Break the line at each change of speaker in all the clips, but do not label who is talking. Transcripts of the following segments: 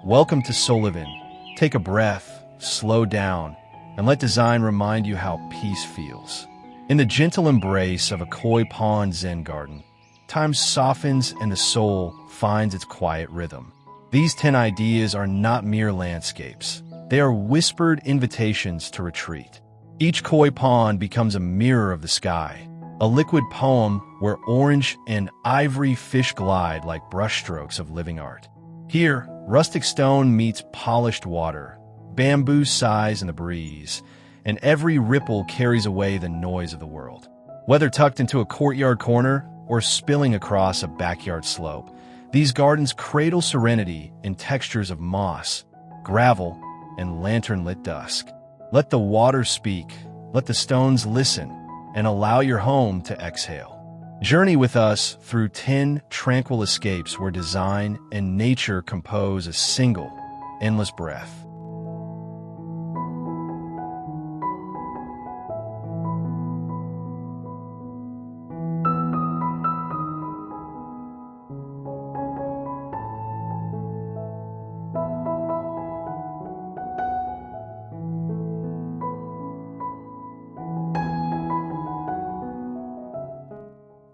Welcome to Sullivan. Take a breath, slow down, and let design remind you how peace feels. In the gentle embrace of a koi pond Zen garden, time softens and the soul finds its quiet rhythm. These 10 ideas are not mere landscapes. They are whispered invitations to retreat. Each koi pond becomes a mirror of the sky, a liquid poem where orange and ivory fish glide like brushstrokes of living art. Here, rustic stone meets polished water, bamboo sighs in the breeze, and every ripple carries away the noise of the world. Whether tucked into a courtyard corner or spilling across a backyard slope, these gardens cradle serenity in textures of moss, gravel, and lantern-lit dusk. Let the water speak, let the stones listen, and allow your home to exhale. Journey with us through 10 tranquil escapes where design and nature compose a single, endless breath.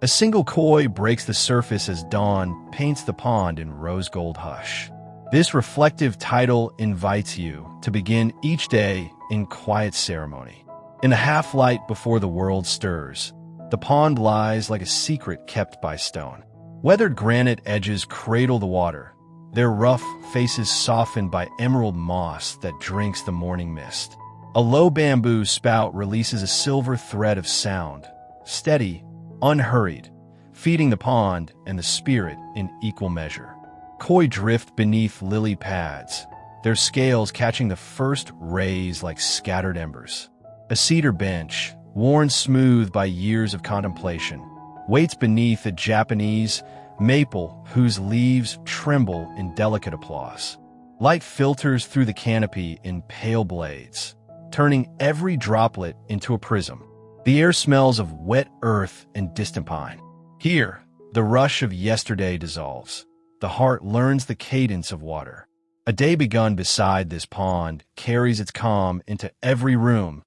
A single koi breaks the surface as dawn paints the pond in rose gold hush. This reflective title invites you to begin each day in quiet ceremony. In the half-light before the world stirs, the pond lies like a secret kept by stone. Weathered granite edges cradle the water, their rough faces softened by emerald moss that drinks the morning mist. A low bamboo spout releases a silver thread of sound, steady, unhurried, feeding the pond and the spirit in equal measure. Koi drift beneath lily pads, their scales catching the first rays like scattered embers. A cedar bench, worn smooth by years of contemplation, waits beneath a Japanese maple whose leaves tremble in delicate applause. Light filters through the canopy in pale blades, turning every droplet into a prism. The air smells of wet earth and distant pine. Here, the rush of yesterday dissolves. The heart learns the cadence of water. A day begun beside this pond carries its calm into every room,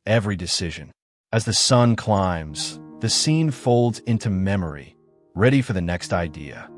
every decision. As the sun climbs, the scene folds into memory, ready for the next idea.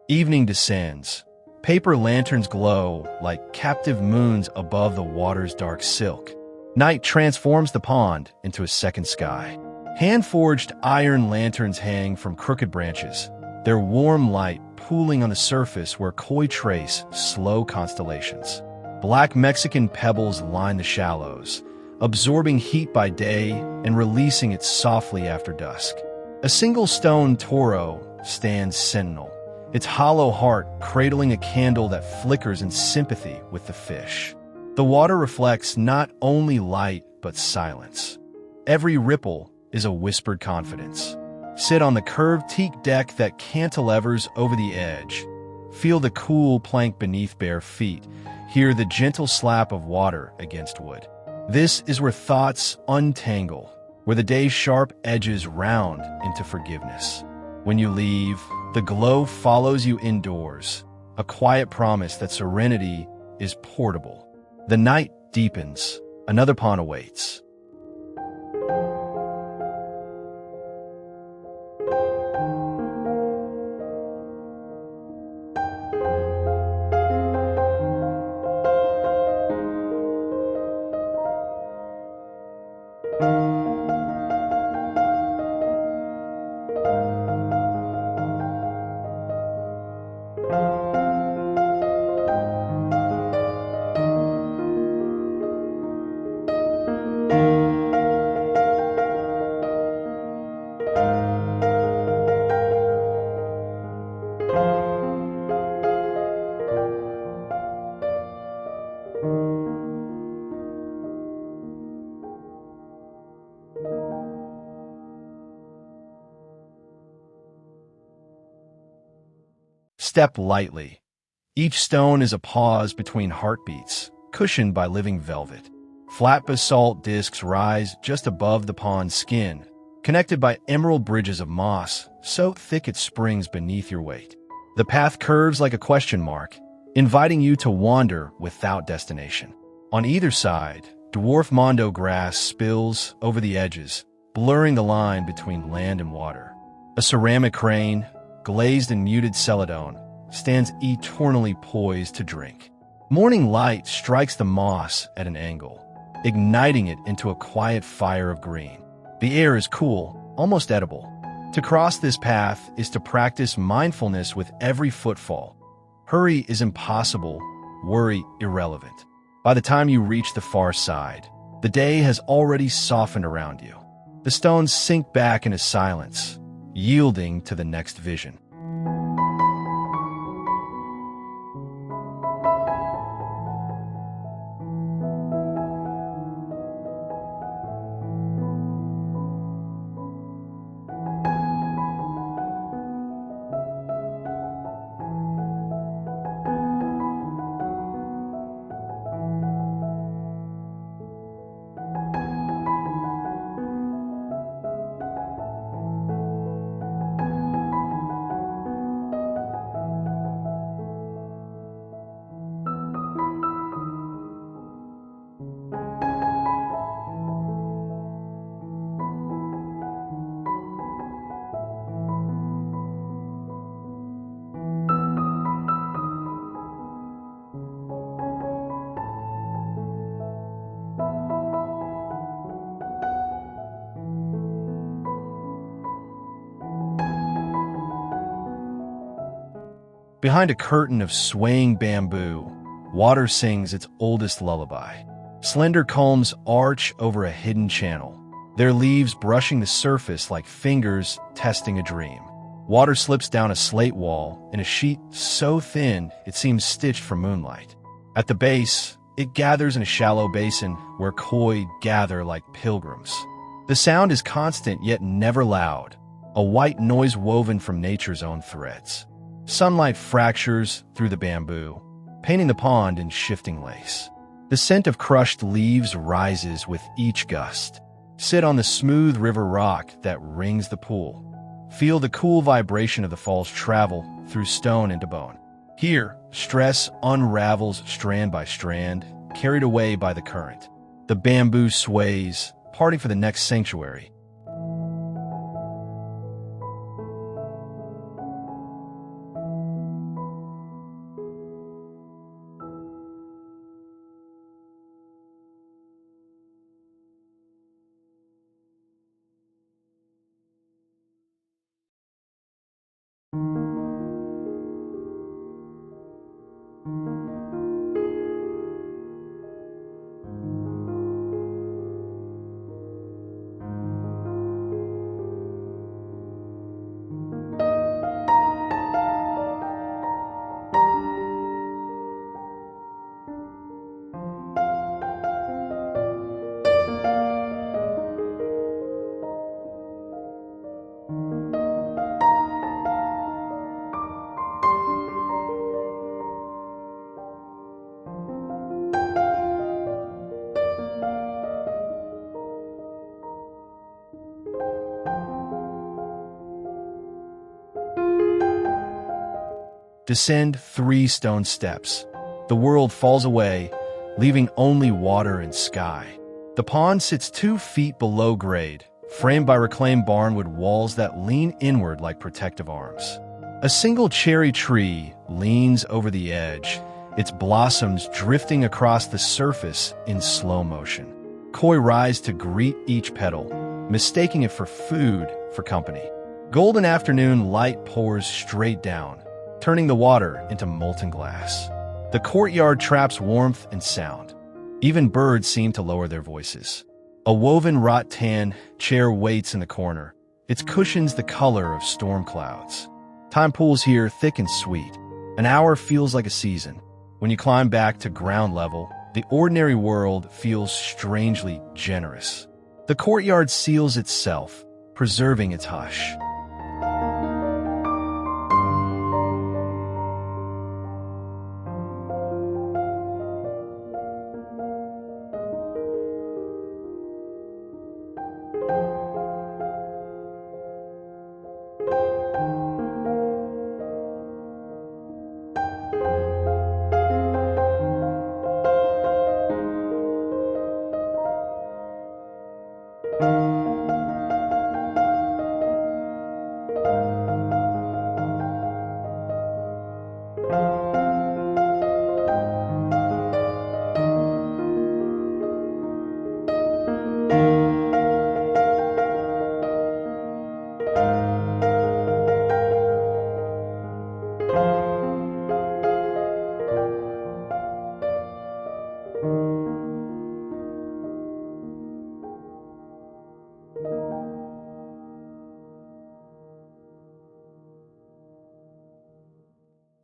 Evening descends. Paper lanterns glow like captive moons above the water's dark silk. Night transforms the pond into a second sky. Hand-forged iron lanterns hang from crooked branches, their warm light pooling on the surface where koi trace slow constellations. Black Mexican pebbles line the shallows, absorbing heat by day and releasing it softly after dusk. A single stone toro stands sentinel, its hollow heart cradling a candle that flickers in sympathy with the fish. The water reflects not only light but silence. Every ripple is a whispered confidence. Sit on the curved teak deck that cantilevers over the edge. Feel the cool plank beneath bare feet. Hear the gentle slap of water against wood. This is where thoughts untangle, where the day's sharp edges round into forgiveness. When you leave, the glow follows you indoors, a quiet promise that serenity is portable. The night deepens. Another pawn awaits. Step lightly. Each stone is a pause between heartbeats, cushioned by living velvet. Flat basalt discs rise just above the pawn's skin, connected by emerald bridges of moss, so thick it springs beneath your weight. The path curves like a question mark, inviting you to wander without destination. On either side, dwarf mondo grass spills over the edges, blurring the line between land and water. A ceramic crane, glazed in muted celadon, stands eternally poised to drink. Morning light strikes the moss at an angle, igniting it into a quiet fire of green. The air is cool, almost edible. To cross this path is to practice mindfulness with every footfall. Hurry is impossible, worry irrelevant. By the time you reach the far side, the day has already softened around you. The stones sink back into silence, yielding to the next vision. Behind a curtain of swaying bamboo, water sings its oldest lullaby. Slender culms arch over a hidden channel, their leaves brushing the surface like fingers testing a dream. Water slips down a slate wall in a sheet so thin it seems stitched for moonlight. At the base, it gathers in a shallow basin where koi gather like pilgrims. The sound is constant yet never loud, a white noise woven from nature's own threads. Sunlight fractures through the bamboo, painting the pond in shifting lace. The scent of crushed leaves rises with each gust. Sit on the smooth river rock that rings the pool. Feel the cool vibration of the falls travel through stone into bone. Here, stress unravels strand by strand, carried away by the current. The bamboo sways, parting for the next sanctuary. Descend 3 stone steps. The world falls away, leaving only water and sky. The pond sits 2 feet below grade, framed by reclaimed barnwood walls that lean inward like protective arms. A single cherry tree leans over the edge, its blossoms drifting across the surface in slow motion. Koi rise to greet each petal, mistaking it for food for company. Golden afternoon light pours straight down, turning the water into molten glass. The courtyard traps warmth and sound. Even birds seem to lower their voices. A woven rattan chair waits in the corner, its cushions the color of storm clouds. Time pools here thick and sweet. An hour feels like a season. When you climb back to ground level, the ordinary world feels strangely generous. The courtyard seals itself, preserving its hush.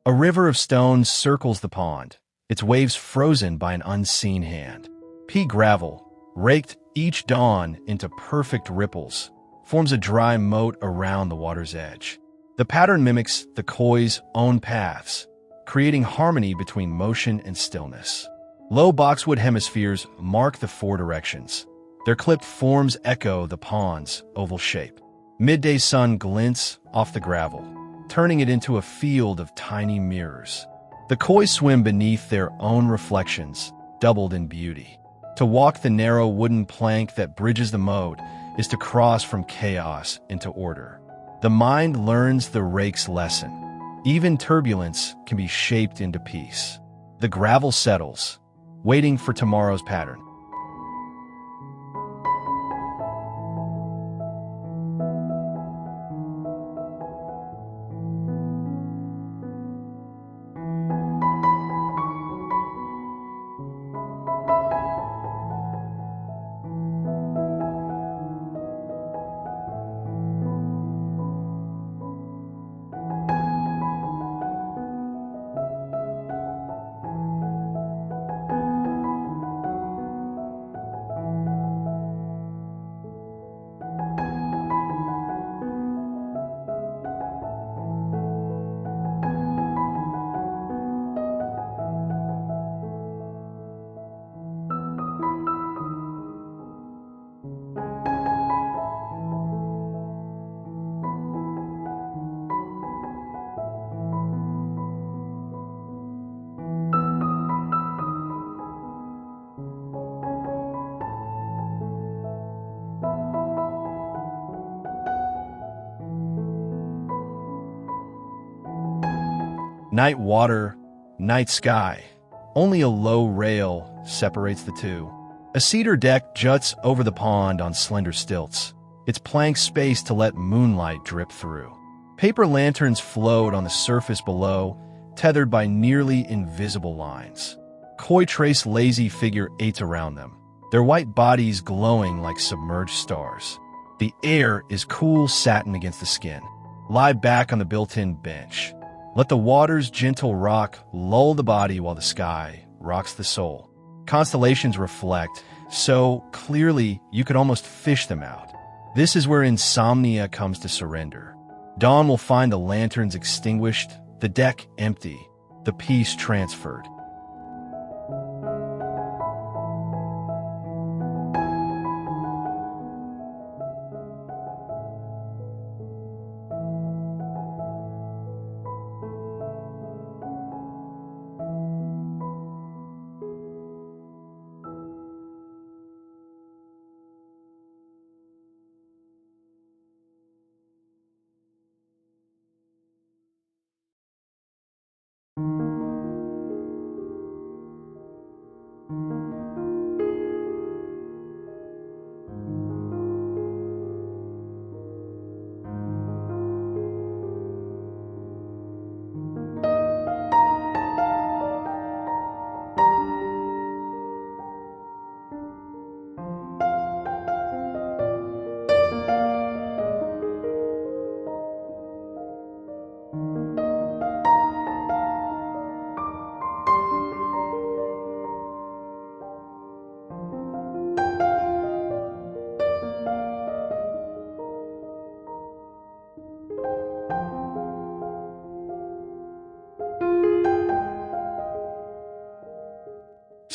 A river of stones circles the pond, its waves frozen by an unseen hand. Pea gravel, raked each dawn into perfect ripples, forms a dry moat around the water's edge. The pattern mimics the koi's own paths, creating harmony between motion and stillness. Low boxwood hemispheres mark the 4 directions. Their clipped forms echo the pond's oval shape. Midday sun glints off the gravel, turning it into a field of tiny mirrors. The koi swim beneath their own reflections, doubled in beauty. To walk the narrow wooden plank that bridges the moat is to cross from chaos into order. The mind learns the rake's lesson. Even turbulence can be shaped into peace. The gravel settles, waiting for tomorrow's pattern. Night water, night sky. Only a low rail separates the two. A cedar deck juts over the pond on slender stilts, its planks spaced to let moonlight drip through. Paper lanterns float on the surface below, tethered by nearly invisible lines. Koi trace lazy figure 8s around them, their white bodies glowing like submerged stars. The air is cool satin against the skin. Lie back on the built-in bench. Let the water's gentle rock lull the body while the sky rocks the soul. Constellations reflect so clearly you could almost fish them out. This is where insomnia comes to surrender. Dawn will find the lanterns extinguished, the deck empty, the peace transferred.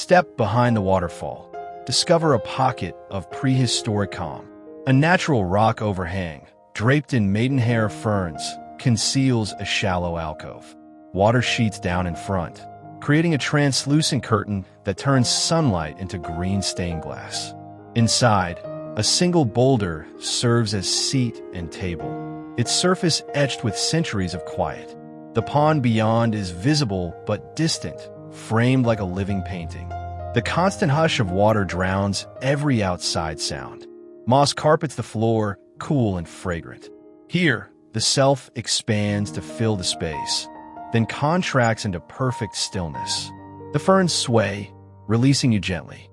Step behind the waterfall. Discover a pocket of prehistoric calm. A natural rock overhang, draped in maidenhair ferns, conceals a shallow alcove. Water sheets down in front, creating a translucent curtain that turns sunlight into green stained glass. Inside, a single boulder serves as seat and table, its surface etched with centuries of quiet. The pond beyond is visible but distant, framed like a living painting. The constant hush of water drowns every outside sound. Moss carpets the floor, cool and fragrant. Here, the self expands to fill the space, then contracts into perfect stillness. The ferns sway, releasing you gently.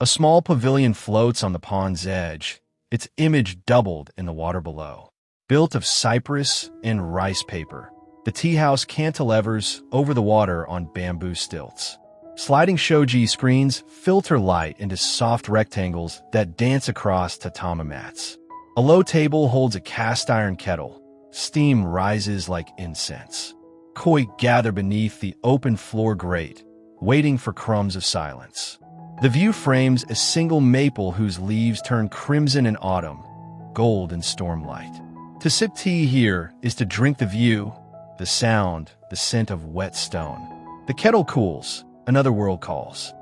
A small pavilion floats on the pond's edge, its image doubled in the water below. Built of cypress and rice paper, the teahouse cantilevers over the water on bamboo stilts. Sliding shoji screens filter light into soft rectangles that dance across tatami mats. A low table holds a cast-iron kettle. Steam rises like incense. Koi gather beneath the open floor grate, waiting for crumbs of silence. The view frames a single maple whose leaves turn crimson in autumn, gold in stormlight. To sip tea here is to drink the view, the sound, the scent of wet stone. The kettle cools, another world calls.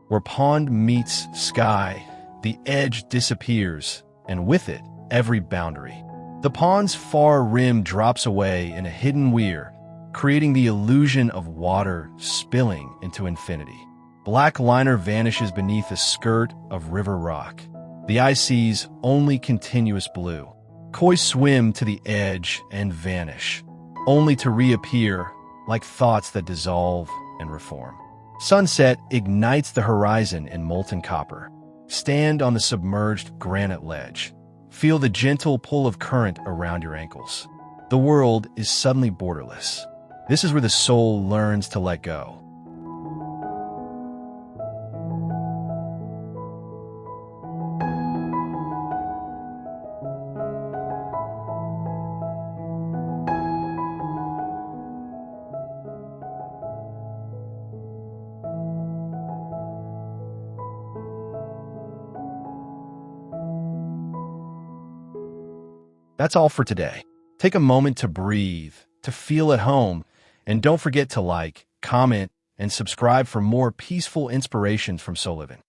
Where pond meets sky, the edge disappears, and with it, every boundary. The pond's far rim drops away in a hidden weir, creating the illusion of water spilling into infinity. Black liner vanishes beneath a skirt of river rock. The eye sees only continuous blue. Koi swim to the edge and vanish, only to reappear like thoughts that dissolve and reform. Sunset ignites the horizon in molten copper. Stand on the submerged granite ledge. Feel the gentle pull of current around your ankles. The world is suddenly borderless. This is where the soul learns to let go. That's all for today. Take a moment to breathe, to feel at home, and don't forget to like, comment, and subscribe for more peaceful inspirations from soul living.